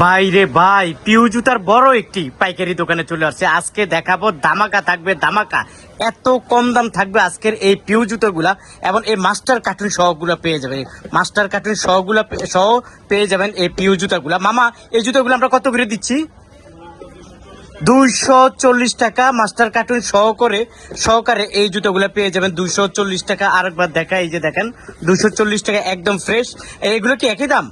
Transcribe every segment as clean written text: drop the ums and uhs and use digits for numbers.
ভাই রে ভাই, পিউ জুতার বড় একটি পাইকারি দোকানে চলে আসছে। আজকে দেখাবো ধামাকা থাকবে, ধামাকা। এত কম দাম থাকবে আজকের এই পিউ জুতোগুলা, এবং এই মাস্টার কার্টুন সহগুলা পেয়ে যাবেন। মাস্টার কার্টুন সহগুলা সহ পেয়ে যাবেন এই পিউ জুতাগুলা। মামা, এই জুতোগুলো আমরা কত করে দিচ্ছি? 240 টাকা মাস্টার কার্টুন সহকারে এই জুতোগুলো পেয়ে যাবেন 240 টাকা। আরেকবার দেখা, এই যে দেখেন 240 টাকা, একদম ফ্রেশ। এগুলো কি একই দাম?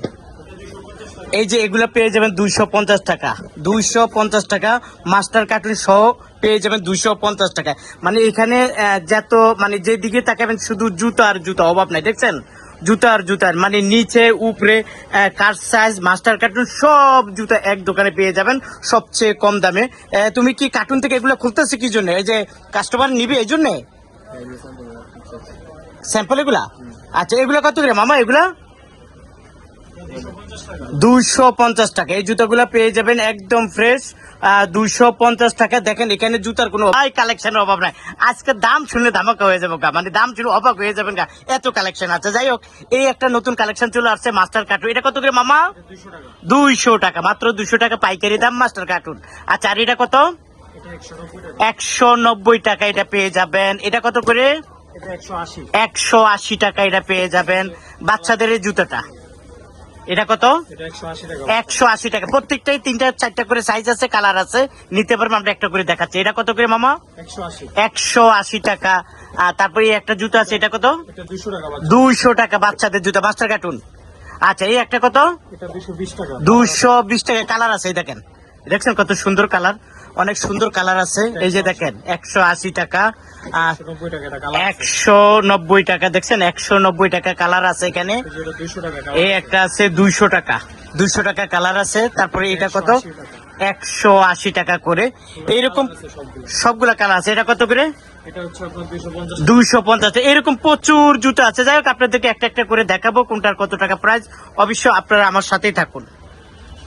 এই যে এগুলো পেয়ে যাবেন 250 টাকা, 250 টাকা মাস্টার কার্টুন সহ পেয়ে যাবেন 250 টাকা। মানে এখানে যত মানে যেদিকে তাকাবেন শুধু জুতা আর জুতা, অভাব নাই। দেখছেন জুতা আর জুতার, মানে নিচে উপরে কার সাইজ মাস্টার কার্টুন সব জুতা এক দোকানে পেয়ে যাবেন সবচেয়ে কম দামে। তুমি কি কার্টুন থেকে এগুলো খুলতেছে কি জন্য? এই যে কাস্টমার নিবে এই জন্য স্যাম্পল এগুলা? আচ্ছা, এগুলো কত করে মামা? এগুলা 250 টাকা। এই জুতাগুলা পেয়ে যাবেন একদম ফ্রেশ 250 টাকা। দেখেন এখানে জুতার কোনো কালেকশনের অভাব নাই। আজকে দাম শুনলে ধামাকা হয়ে যাবে, মানে দাম শুনে অবাক হয়ে যাবেন, এত কালেকশন আছে। যাই হোক, এই একটা নতুন কালেকশন চলে আসছে মাস্টার কার্টুন। এটা কত করে মামা? 200 টাকা, মাত্র 200 টাকা পাইকারি দাম মাস্টার কার্টুন। আচ্ছা, আর এটা কত? 190 টাকা এটা পেয়ে যাবেন। এটা কত করে? 180 টাকা এটা পেয়ে যাবেন। বাচ্চাদের এই জুতাটা এটা কত? 180 টাকা। প্রত্যেকটাই 3-4টা করে সাইজ আছে, কালার আছে, নিতে পারবেন। আমরা একটা করে দেখাচ্ছি। এটা কত করে মামা? 180 টাকা। তারপরে একটা জুতা আছে, এটা কত? 200 টাকা বাচ্চাদের জুতা মাস্টার কার্টুন। আচ্ছা, এই একটা কত? 220 টাকা। কালার আছে, এই দেখেন, দেখছেন কত সুন্দর কালার, অনেক সুন্দর কালার আছে। এই যে দেখেন 180 টাকা, 190 টাকা। দেখছেন 190 টাকা কালার আছে এখানে। এই একটা আছে 200 টাকা, 200 টাকা কালার আছে। তারপরে এটা কত? 180 টাকা করে। এইরকম সবগুলা কালার আছে। এটা কত করে? 250। এরকম প্রচুর জুতো আছে। যাই হোক, আপনাদেরকে একটা একটা করে দেখাবো কোনটার কত টাকা প্রাইস। অবশ্যই আপনারা আমার সাথেই থাকুন,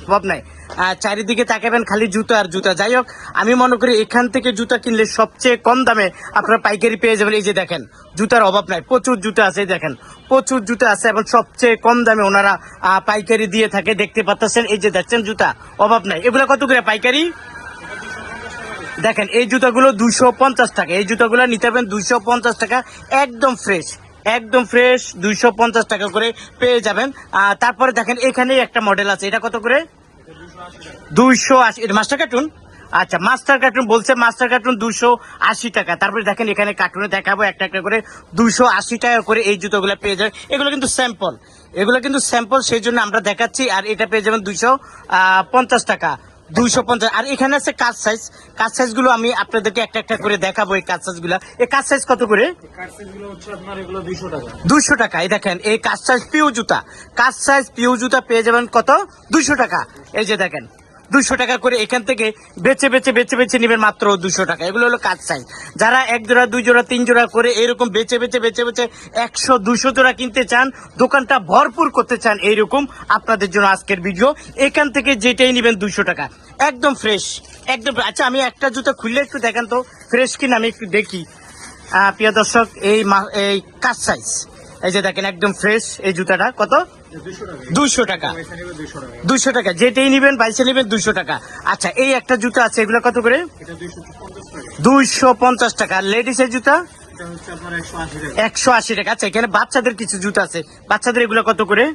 অভাব নাই। চারিদিকে তাকাবেন খালি জুতা আর জুতা। যাই হোক, আমি মনে করি এখান থেকে জুতা কিনলে সবচেয়ে কম দামে আপনারা পাইকারি পেয়ে যাবেন। এই যে দেখেন জুতার অভাব নাই, প্রচুর জুতা আছে। দেখেন প্রচুর জুতা আছে, এবং সবচেয়ে কম দামে ওনারা পাইকারি দিয়ে থাকে। দেখতে পাচ্ছেন, এই যে দেখছেন জুতা অভাব নাই। এগুলো কত করে পাইকারি? দেখেন এই জুতাগুলো 250 টাকা। এই জুতাগুলো নিতে পারবেন 250 টাকা, একদম ফ্রেশ, একদম ফ্রেশ 250 টাকা করে পেয়ে যাবেন। তারপরে দেখেন এখানে একটা মডেল আছে। এটা কত করে? 280। এটা মাস্টার কার্টুন। আচ্ছা, মাস্টার কার্টুন বলছে, মাস্টার কার্টুন 280 টাকা। তারপরে দেখেন এখানে কার্টুনে দেখাবো একটা একটা করে 280 টাকা করে এই জুতোগুলো পেয়ে যাবেন। এগুলো কিন্তু স্যাম্পল, এগুলো কিন্তু স্যাম্পল, সেই জন্য আমরা দেখাচ্ছি। আর এটা পেয়ে যাবেন 250 টাকা, 250। আর এখানে আছে কাজ সাইজ, কাজ সাইজ গুলো আমি আপনাদেরকে একটা একটা করে দেখাবো। এই কাজ সাইজ গুলা, এই কাজ সাইজ কত করে? 200 টাকা। এই দেখেন এই কাজ সাইজ পিউ জুতা, কাজ সাইজ পিউ জুতা পেয়ে যাবেন কত? 200 টাকা। এই যে দেখেন 200 টাকা করে এখান থেকে বেছে বেছে বেছে বেছে নেবেন মাত্র 200 টাকা। এগুলো হলো কাজ সাইজ। যারা 1 জোড়া 2 জোড়া 3 জোড়া করে এরকম বেছে বেছে বেছে বেছে 100-200 জোড়া কিনতে চান, দোকানটা ভরপুর করতে চান, এইরকম আপনাদের জন্য আজকের ভিডিও। এখান থেকে যেটাই নেবেন 200 টাকা, একদম ফ্রেশ, একদম। আচ্ছা, আমি একটা জুতা খুললে একটু দেখেন তো ফ্রেশ কিনা, আমি একটু দেখি। প্রিয় দর্শক, এই কাজ সাইজ, এই যে দেখেন একদম ফ্রেশ। এই জুতাটা কত? 200 টাকা, 200 টাকা। যেটাই নিবেন বাইসে নিবেন 200 টাকা। আচ্ছা, এই একটা জুতা আছে, এগুলো কত করে? 250 টাকা। লেডিসের জুতা 180 টাকা। আচ্ছা, এখানে বাচ্চাদের কিছু জুতা আছে, বাচ্চাদের এগুলো কত করে?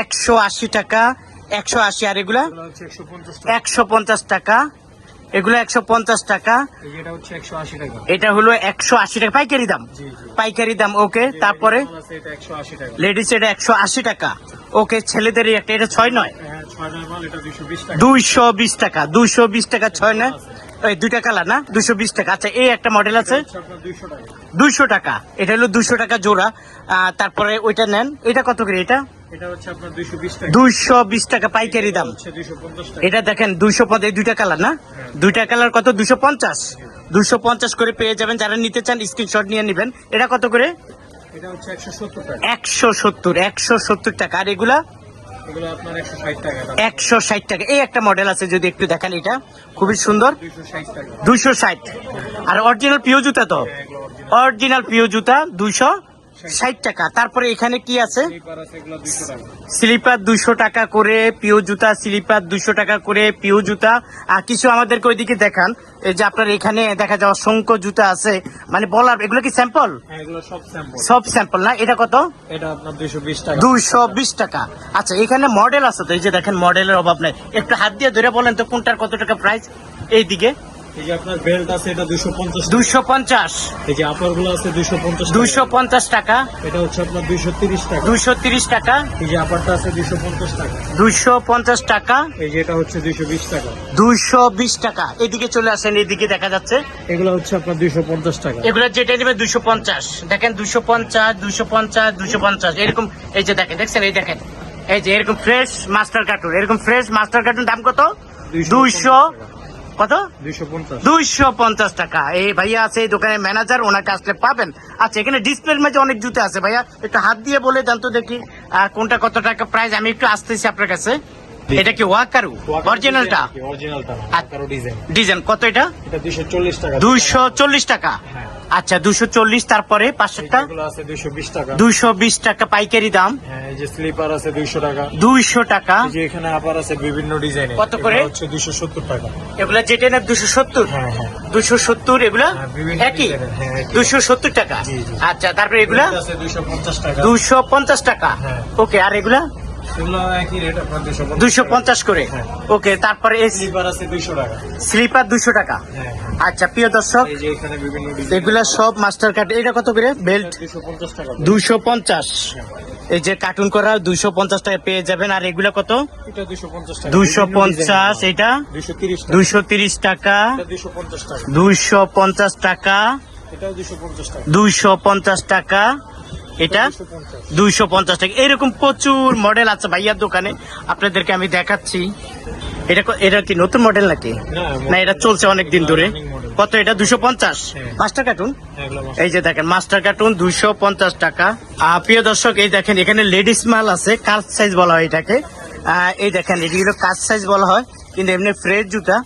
180 টাকা, 180। আর এগুলা 150 টাকা, এগুলো 150 টাকা। এটা হলো 180 টাকা পাইকারি দাম, পাইকারি দাম। ওকে, তারপরে লেডিস এটা 180 টাকা। ওকে, ছেলেদের একটা, এটা 6-9, 220 টাকা, 220 টাকা 6-9। এই দুইটা কালার না, 220 টাকা। আচ্ছা, এই একটা মডেল আছে 200 টাকা। এটা হলো 200 টাকা জোড়া। তারপরে ওইটা নেন, এটা কত করে? এটা 220 টাকা পাইকারি দাম। এটা দেখেন 250। এই দুইটা কালার না, দুইটা কালার কত? 250 করে পেয়ে যাবেন। যারা নিতে চান স্ক্রিনশট নিয়ে নেবেন। এটা কত করে? 170 টাকা। আর এগুলা 160 টাকা। এই একটা মডেল আছে, যদি একটু দেখেন, এটা খুবই সুন্দর, 260। আর অরিজিনাল পিও জুতা তো, অরিজিনাল পিও জুতা 260 60 টাকা। তারপরে এখানে কি আছে? স্লিপার আছে, এগুলো 200 টাকা। স্লিপার 200 টাকা করে পিও জুতা, স্লিপার 200 টাকা করে পিও জুতা। আর কিছু আমাদেরকে ওইদিকে দেখান। এই যে আপনার এখানে দেখা যাওয়া অসংখ্য জুতা আছে, মানে বলার এগুলো কি স্যাম্পল? হ্যাঁ, এগুলো সব স্যাম্পল। সব স্যাম্পল না? এটা কত? এটা আপনার 220 টাকা। 220 টাকা। আচ্ছা, এখানে মডেল আছে তো? এই যে দেখেন, মডেলের অভাব নাই। একটু হাত দিয়ে ধরে বলেন তো কোনটার কত টাকা প্রাইস? এইদিকে এই যে আপনার বেল্ট আছে, এটা 250 টাকা। 250। এই যে আপার গুলো আছে 250 টাকা। 250 টাকা। এটা হচ্ছে আপনার 230 টাকা। 230 টাকা। এই যে আপারটা আছে 250 টাকা। 250 টাকা। এই যে এটা হচ্ছে 220 টাকা। 220 টাকা। এদিকে চলে আসেন, এদিকে দেখা যাচ্ছে এগুলো হচ্ছে আপনার 250 টাকা। এগুলো যেটা নেবে 250। দেখেন 250, 250, 250 এরকম। এই যে দেখেন, দেখছেন? এই দেখেন, এই যে এরকম ফ্রেশ মাস্টার কার্টুন, এরকম ফ্রেশ মাস্টার কার্টুন দাম কত? 200 কত? 250। 250 টাকা। এই ভাইয়া আছে এই দোকানের ম্যানেজার, ওনাকে আসলে পাবেন। আচ্ছা, এখানে ডিসপ্লের মাঝে অনেক জুতো আছে ভাইয়া, একটু হাত দিয়ে বলে দেন তো দেখি কোনটা কত টাকা প্রাইস। আমি একটু আসতেছি আপনার কাছে। এটা কি ওয়াকারু অরিজিনালটা? অরিজিনালটা কারো ডিজাইন। ডিজাইন কত এটা? এটা 240 টাকা। 240 টাকা। হ্যাঁ। আচ্ছা, 240। তারপরে পাঁচশোটা এগুলো আছে 220 টাকা। 220 টাকা পাইকারি দাম। হ্যাঁ, এই যে স্লিপার আছে 200 টাকা। 200 টাকা। এই যে এখানে আপার আছে বিভিন্ন ডিজাইনের। কত করে? এগুলো হচ্ছে 270 টাকা। এগুলা যেটা না 270। হ্যাঁ হ্যাঁ। 270 এগুলা হ্যাঁ, বিভিন্ন একই। ডিজাইনের, হ্যাঁ, একই। 270 টাকা। জি, জি। আচ্ছা, তারপরে এগুলা এটা আছে 250 টাকা। 250 টাকা। হ্যাঁ। ওকে, আর এগুলা এগুলো একই রেট আপনার 250 250 করে। হ্যাঁ। ওকে, তারপরে এই স্লিপার আছে 200 টাকা। স্লিপার 200 টাকা। হ্যাঁ। আচ্ছা, প্রিয় দর্শক, এই যে এখানে বিভিন্ন ডিজাইন। এগুলা সব মাস্টার কার্ড। এটা কত করে? বেল্ট 250 টাকা। 250। এই যে কার্টুন করা 250 টাকা পেয়ে যাবেন। আর এগুলা কত? এটা 250 টাকা। 250। এটা 230 টাকা। 230 টাকা। এটা 250 টাকা। 250 টাকা। এটাও 250 টাকা। 250 টাকা। এটা 250 250 টাকা। এরকম প্রচুর মডেল আছে ভাইয়ার দোকানে, আপনাদেরকে আমি দেখাচ্ছি। এটা কি নতুন মডেল নাকি? না, এটা চলছে অনেক দিন ধরে। কত এটা? 250 হ্যাঁ। Master cartoon. হ্যাঁ, এগুলো মাস্টার। এই যে দেখেন, মাস্টার কার্টুন 250 টাকা। প্রিয় দর্শক, এই দেখেন এখানে লেডিস মাল আছে, কাজ সাইজ বলা হয় এটাকে। এই দেখেন, এগুলো কাজ সাইজ বলা হয়, কিন্তু এমনি ফ্রেশ জুতা।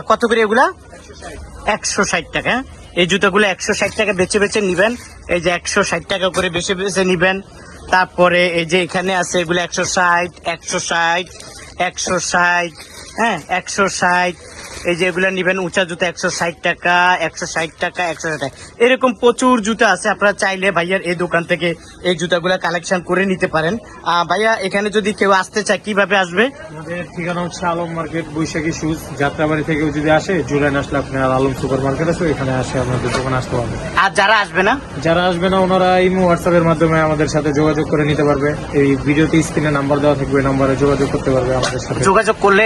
কত করে এগুলা? 160 টাকা। এই জুতাগুলো 160 টাকা বেছে বেছে নিবেন। এই যে 160 টাকা করে বেছে বেছে নিবেন। তারপরে এই যে এখানে আছে এগুলো 160, 160, 160, হ্যাঁ 160। এই যে এগুলা নিবেন উঁচা জুতা 160 টাকা, 160 টাকা, 160 টাকা। এরকম প্রচুর জুতা আছে, আপনারা চাইলে ভাইয়ার এই দোকান থেকে এই জুতাগুলা কালেকশন করে নিতে পারেন। ভাইয়া, এখানে যদি কেউ আসতে চায় কিভাবে আসবে? আমাদের ঠিকানা হচ্ছে আলম মার্কেট, বৈশাখী শুজ। যাত্রাবাড়ি থেকে যদি আসে, জুলাইন আসলে আপনার আলম সুপার মার্কেট আছে, এখানে আসে আপনাদের দোকানে আসতে পারবে। আর যারা আসবে না? যারা আসবে না, ওনারা ইমো হোয়াটসঅ্যাপের মাধ্যমে আমাদের সাথে যোগাযোগ করে নিতে পারবে। এই ভিডিওতে স্ক্রিনে নাম্বার দেওয়া থাকবে, নাম্বারে যোগাযোগ করতে পারবে আমাদের সাথে। যোগাযোগ করলে